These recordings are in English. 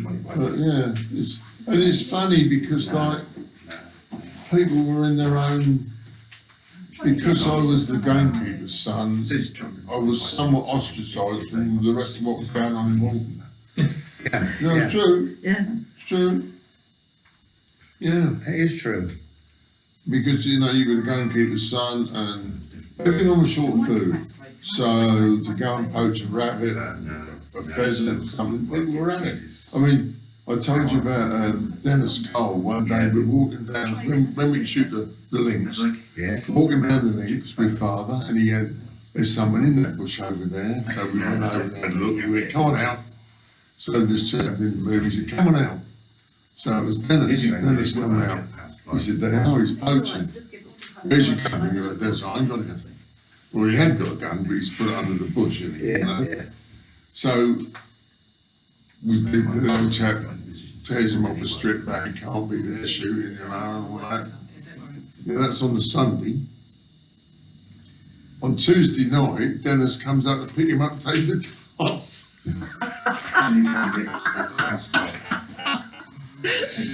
But yeah, it's funny because like people were in their own. Because I was the gamekeeper's son, I was somewhat ostracised from the rest of what was going on in Walton. No, it's true. Yeah. It's true. Yeah. It is true. Because, you know, you were the gamekeeper's son and everyone was short of food. So to go and poach a rabbit, a pheasant or something, people were at it. I mean, I told you about Dennis Cole one day. We were walking down, when we shoot the lynx, walking down the lynx with father, and he had, there's someone in that bush over there. So we went over there and looked, we went, come on out. So this chap didn't move, he said, come on out. So it was Dennis come out. He said, they are, he's poaching. Where's your gun? And you're like, Dennis, I ain't got a gun. Well, he had got a gun, but he's put it under the bush, you know? So the old chap tears him off a strip back, he can't be there shooting, you know, and all that. Yeah, that's on the Sunday. On Tuesday night, Dennis comes up to pick him up and take the darts.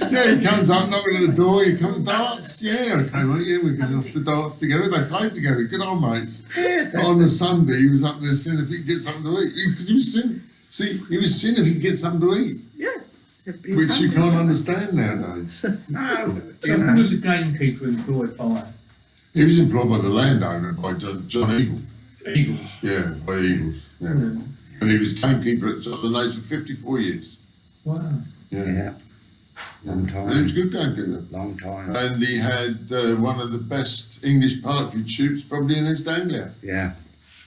Yeah, he comes up, knocking at the door, you come to darts? Yeah, okay, mate, yeah, we're going off the darts together. They played together, good old mates. But on the Sunday, he was up there seeing if he could get something to eat. Because he was seeing if he could get something to eat. Yeah. Which you can't understand nowadays. No. So who was the gamekeeper employed by? He was employed by the landowner, by John Eagle. Eagles? Yeah, by Eagles. Yeah. And he was gamekeeper at the Naze for 54 years. Wow. Yeah. Long time. And he was a good gamekeeper. Long time. And he had one of the best English partridge shoots probably in East Anglia. Yeah.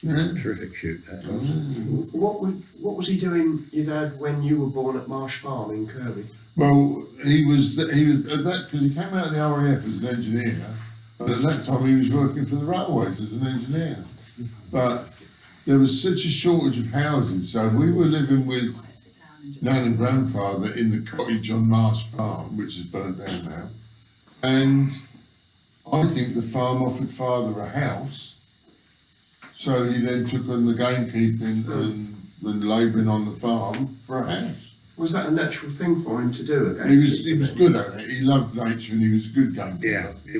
Yeah. Terrific shoot that was. What was he doing, your dad, when you were born at Marsh Farm in Kirby? Well, he was at that, because he came out of the RAF as an engineer, but at that time he was working for the railways as an engineer. But there was such a shortage of houses, so we were living with Nan and grandfather in the cottage on Marsh Farm, which is burnt down now. And I think the farm offered father a house, so he then took on the gamekeeping and labouring on the farm for a house. Was that a natural thing for him to do again? He was good at it. He loved nature and he was a good gamekeeper. Yeah, He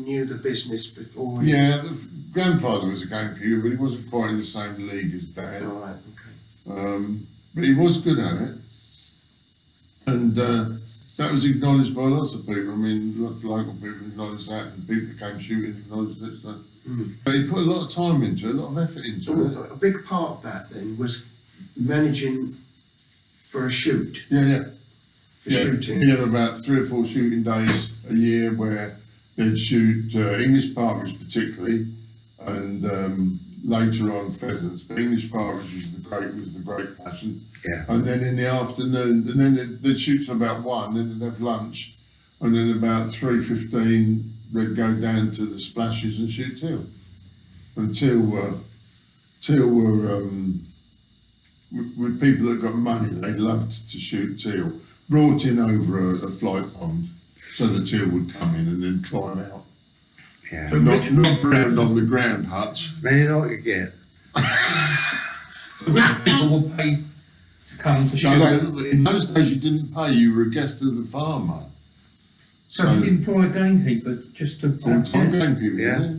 knew the business before. Yeah, the grandfather was a gamekeeper, but he wasn't quite in the same league as dad. All right, okay. But he was good at it, and that was acknowledged by lots of people. I mean, lots of local people acknowledged that, and people that came shooting acknowledged it. So. But he put a lot of time into it, a lot of effort into it. A big part of that then was managing for a shoot. Yeah. Shooting. He'd have about 3 or 4 shooting days a year where they'd shoot English partridge particularly, and later on pheasants. But English partridge was the great passion. Yeah. And then in the afternoon, and then they'd shoot till about 1, then they'd have lunch, and then about 3:15 they'd go down to the splashes and shoot teal. Until with people that got money, they loved to shoot teal. Brought in over a flight pond, so the teal would come in and then climb out. Yeah. So not round on the ground, Hutch. Man, you know what you get. So rich people would pay to come to shoot. No, in those days you didn't pay, you were a guest of the farmer. So you employ a gamekeeper just to... Full-time gamekeeper, Yeah.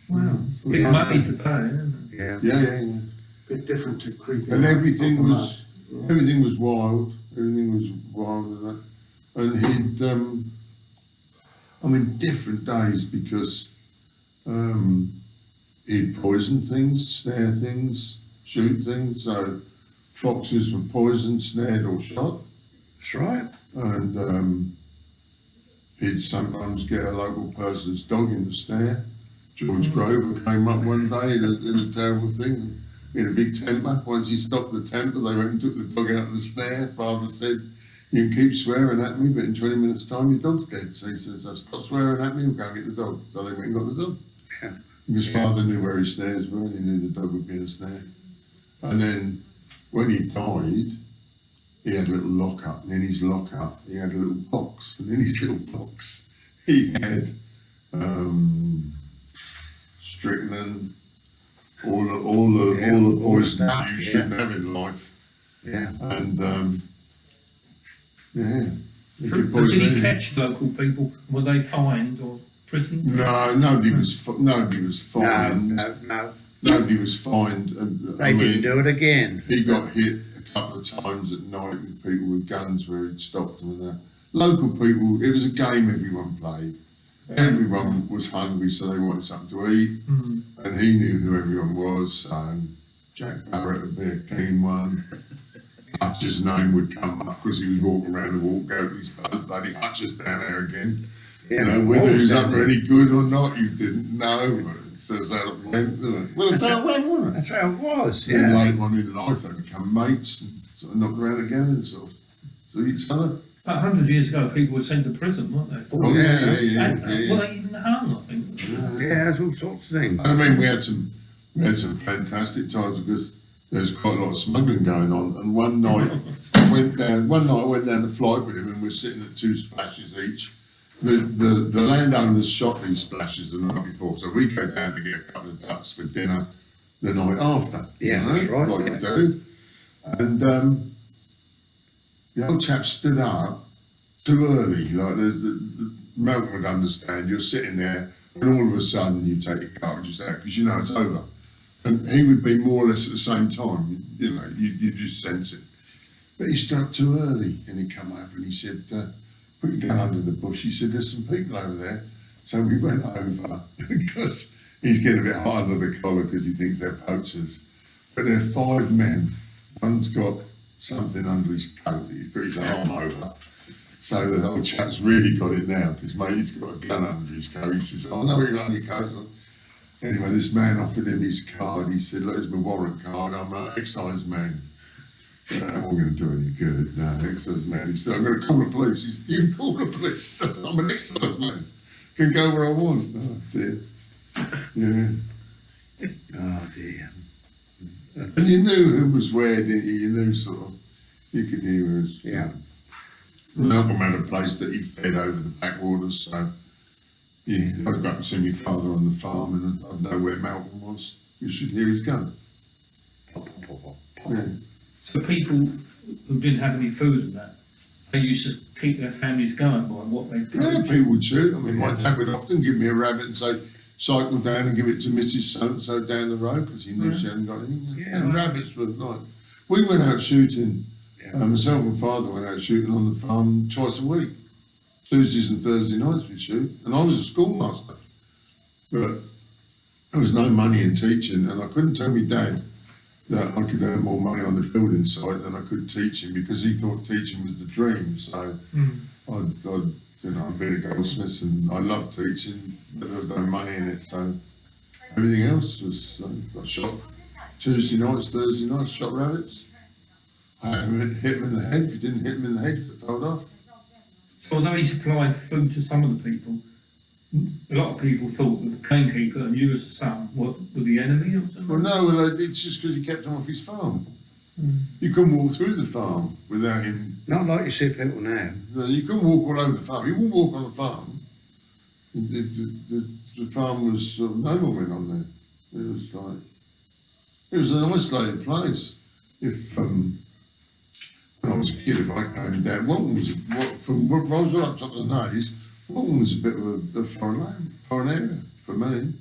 Wow. Big money to pay, isn't it? Yeah. Bit different to creeping. And everything was wild. Everything was wild and that. And he'd, different days because he'd poison things, snare things, shoot things. So foxes were poisoned, snared or shot. That's right. And he'd sometimes get a local person's dog in the snare. George Grover came up one day in a terrible thing, in a big temper. Once he stopped the temper, they went and took the dog out of the snare. Father said, you can keep swearing at me, but in 20 minutes' time, your dog's dead. So he says, stop swearing at me, we'll go and get the dog. So they went and got the dog. Yeah. Because father knew where his snares were, and he knew the dog would be in a snare. And then when he died, he had a little lock-up, and in his lock-up, he had a little box, and in his little box, he had strychnine, all the poison you shouldn't have in life. Yeah. And, yeah. He could But poison did he anything. catch local people? Were they fined or prisoned? No, nobody was No, fined. no. Nobody was fined. And, They didn't do it again. He got hit a couple of times at night with people with guns where he'd stopped them and that. Local people, it was a game everyone played. Everyone was hungry, so they wanted something to eat. And he knew who everyone was. So Jack Barrett would be a keen one. Hutch's name would come up because he was walking around the walk, go to his bloody Hutch's down there again. Yeah, You know, whether he was down up there. any good or not, you didn't know. But that's how it went, isn't it? Well, that's how it went, wasn't it? That's how it was, Then yeah. later on in life, they become mates and sort of knock around together and sort of see each other. About 100 years ago, people were sent to prison, weren't they? Oh, yeah. And, well, they even hung, I think. Yeah, there's all sorts of things. I mean, we had some fantastic times because there's quite a lot of smuggling going on. And one night I went down the flight with him and we're sitting at 2 splashes each. The landowners shot these splashes the night before, so we go down to get a couple of ducks for dinner the night after. Yeah, you know, that's right, like yeah. you do. And the old chap stood up too early. Like Malcolm would understand. You're sitting there, and all of a sudden you take your cartridges out because you know it's over. And he would be more or less at the same time. You know, you just sense it. But he stood up too early, and he come over and he said, "Put your gun under the bush." He said, "There's some people over there." So we went over because he's getting a bit hard under the collar because he thinks they're poachers. But there are 5 men. One's got something under his coat. He's got his arm over. So the old chap's really got it now because mate's got a gun under his coat. He says, "I know you're under your coat." Anyway, this man offered him his card. He said, "Look, it's my warrant card. I'm an excise man." I'm not going to do any good. No, excise man. He said, "I'm going to call the police." He said, "You call the police? I'm an excise man. Can go where I want." Oh dear. Yeah. Oh dear. And you knew who was where, didn't you? You knew sort of, you could hear us. Yeah. Malcolm had a place that he fed over the backwaters, so yeah, I'd go up and see my father on the farm and I'd know where Malcolm was. You should hear his gun. Pop, pop, pop, pop. Yeah. So people who didn't have any food and that, they used to keep their families going by what they Yeah, poached. people would shoot. I mean, my dad would often give me a rabbit and say, "Cycle down and give it to Mrs. So-and-so down the road," because he knew she hadn't got anything. Yeah. And rabbits were like, we went out shooting. Yeah. Myself and father went out shooting on the farm twice a week. Tuesdays and Thursday nights we'd shoot. And I was a schoolmaster. But there was no money in teaching, and I couldn't tell my dad that I could earn more money on the building site than I could teaching because he thought teaching was the dream. So I'd been a goldsmith and I loved teaching, but there was no money in it. So everything else was, I shot Tuesday nights, Thursday nights, shot rabbits. I hit him in the head. If you didn't hit him in the head, you got told off. So although he supplied food to some of the people, a lot of people thought that the gamekeeper and you as a son were the enemy or something. Well, no, it's just because he kept him off his farm. You couldn't walk through the farm without him. Not like you see people now. No, you couldn't walk all over the farm. You wouldn't walk on the farm. The farm was sort of, no one went on there. It was an isolated place. If when I was a kid, if I came down, Walton was from Roswell up to the Naze. Walton was a bit of a foreign area for me.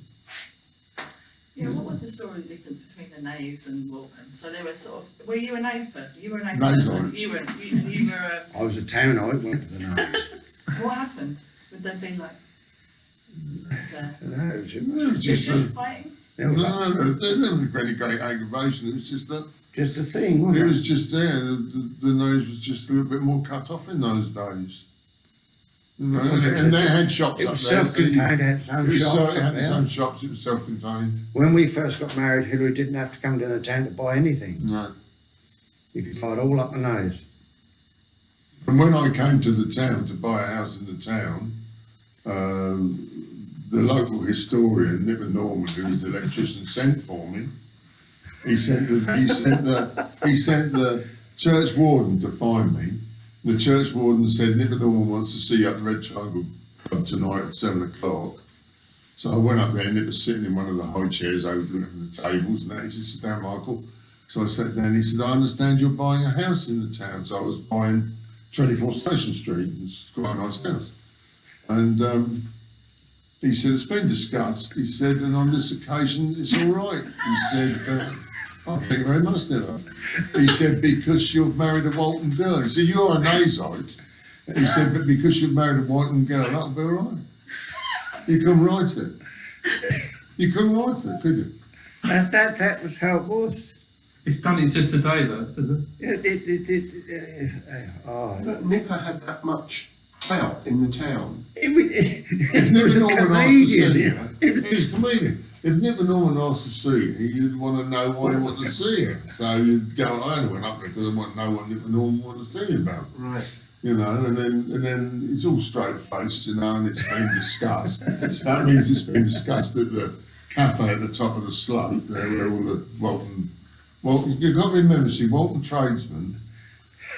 Yeah, what was the story difference between the Naze and Walton? So they were sort of, were you a Naze person? You were a Naze Naze person? on. You were I was a town, I went to the Naze. what happened? Would there be like, No, it was It was just vicious fighting? there was no, there wasn't any great aggravation. It was just that just a thing, it wasn't it? was just there. The nose was just a little bit more cut off in those days. You know, and they had shops It up was there. self-contained, it had its own It shops had up its there. own shops. It was self-contained. When we first got married, Hillary didn't have to come to the town to buy anything. No. You could buy it all up the nose. And when I came to the town to buy a house in the town, the local historian, Nick Norman, who was the electrician, sent for me. He sent the church warden to find me. The church warden said, "Nick Norman wants to see you at the Red Triangle Club tonight at 7 o'clock. So I went up there and Nick was sitting in one of the high chairs overlooking the tables and that. He said, "Sit down, Michael." So I sat down, he said, I understand you're buying a house in the town. So I was buying 24 Station Street, it's quite a nice house. And he said, it's been discussed. He said, and on this occasion, it's all right. He said, oh, thank you very much, Nilla. He said, because you've married a Walton girl. He said, you're a Nazite. He said, but because you've married a Walton girl, that'll be all right. You couldn't write it. You couldn't write it, could you? That was how it was. It's done, it's just a day though, is it? But Nipper had that much clout in the town. He If was Niver a Norman asked to see comedian. you, he's a comedian. If Niver Norman asked to see you, you'd want to know why he wanted to see you. So you'd go, I only went up there because I want to know what Niver Norman wanted to see you about. Right. You know, and then it's all straight faced, you know, and it's been discussed. That means it's been discussed at the cafe at the top of the slope there where all the Walton, you've got to remember, see, Walton tradesmen,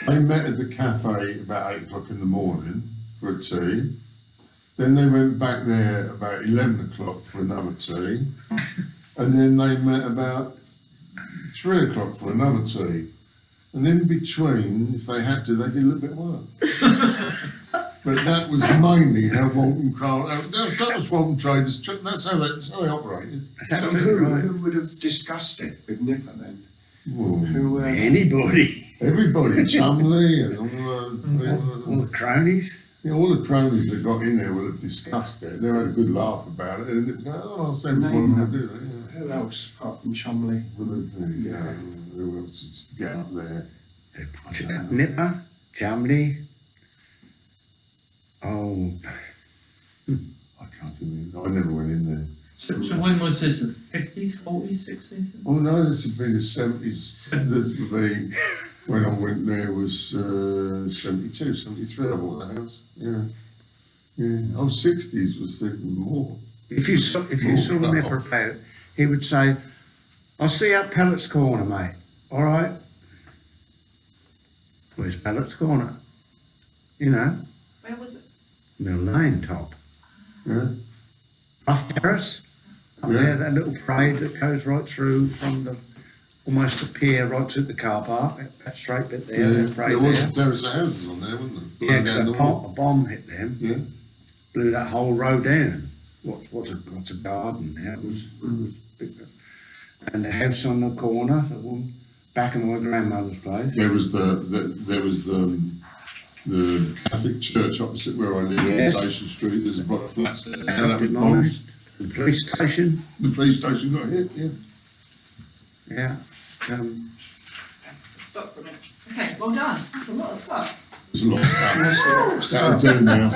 they met at the cafe about 8 o'clock in the morning for a tea. Then they went back there about 11 o'clock for another tea. And then they met about 3 o'clock for another tea. And in between, if they had to, they did a little bit of work. But that was mainly how Walton that was Walton traders. That's how they operated. So who would have discussed it with Nipper then? Well, Anybody. everybody, Chumley and All the cronies. all the cronies that got in there would have discussed it. They had a good laugh about it, and they'd go, "Oh, I'll send one to do that." Yeah. Who else apart from Chumley? Well, there you go. Who else is to get up there? Nipper, Chumley. Oh, I can't think. I never went in there. So when was this, the 50s, 40s, 60s? Oh no, this would be the 70s. This would be when I went there was 72, 73. I bought the house. Yeah. Oh, 60s was even more. if you saw Nipper about, he would say, I'll see you at Pellet's Corner, mate. All right? Where's Pellet's Corner? You know, Where was it? Mill Lane top. Yeah. Rough Terrace. Up Yeah. there, that little parade that goes right through from the almost the pier right to the car park. That straight bit there. Yeah. That parade There was there. a terrace of houses on there, wasn't there? Yeah, Down the 'cause wall. a bomb hit them, Yeah. blew that whole road down. What's a garden there? It was big. And the house on the corner, the one back in my grandmother's place. There was the Catholic church opposite where I live Yes. on Station Street. There's a block of flats there. That That was demolished. The police station. bombed. The police station got hit. Yeah. Yeah. Stop for a minute. Okay, well done. That's a lot of stuff. There's a lot of stuff. That's a lot of That'll stuff. do now.